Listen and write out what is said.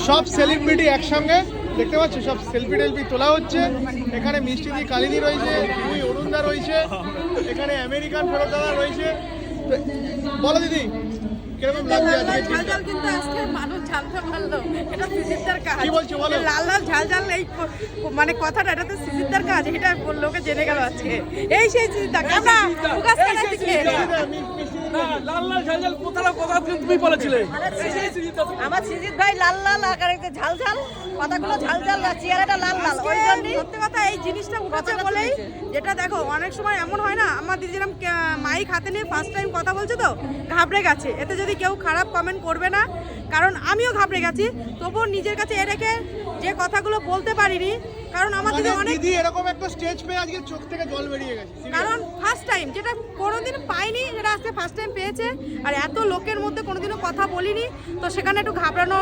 সব সেলিব্রিটি একসঙ্গে দেখতে পাচ্ছ, সব সেলফি টেলফি তোলা হচ্ছে। এখানে মিষ্টি দি কালিনী রয়েছে, তুই অরুণদা রয়েছে, এখানে আমেরিকান ফেরতদাদা রয়েছে। তো বলো দিদি, কিরকম লাগছে আজকে? ঝাল ঝাল কিন্তু আজকে মানুষ ঝালতে পারলো, এটা সিজিদার কাজ। কি বলছো বলো? লাল লাল ঝাল ঝাল এই মানে কথাটা, এটা তো সিজিদার কাজ, এটা লোকে জেনে গেল আজকে। এই সেই সিজিদার আমরা মুখাস কাটা শিখে লাল লাল ঝাল ঝাল কথা তুমি বলেছিলে। আমার সিজিত ভাই লাল লাল আকারে ঝাল ঝাল কথাগুলো ঝাল ঝাল চেহারাটা লাল লাল, ওই জন্যই সত্যি কথা এই জিনিসটা উঠেছে বলেই। যেটা দেখো অনেক সময় এমন হয় না, আমার দিদি যেরকম মাইক হাতে নিয়ে ফার্স্ট টাইম কথা বলছে তো ঘাবড়ে গেছে। এতে যদি কেউ খারাপ কমেন্ট করবে না, কারণ আমিও ঘাবড়ে গেছি, তবুও নিজের কাছে এ রেখে যে কথাগুলো বলতে পারিনি, কারণ আমার দিদি অনেক দিদি এরকম একটা স্টেজ পেয়ে আজকে চোখ থেকে জল বেরিয়ে গেছে। কারণ ফার্স্ট টাইম, যেটা কোনোদিন পাইনি, যেটা আজকে ফার্স্ট টাইম পেয়েছে। আর এত লোকের মধ্যে কোনোদিনও কথা বলিনি, তো সেখানে একটু ঘাবড়ানো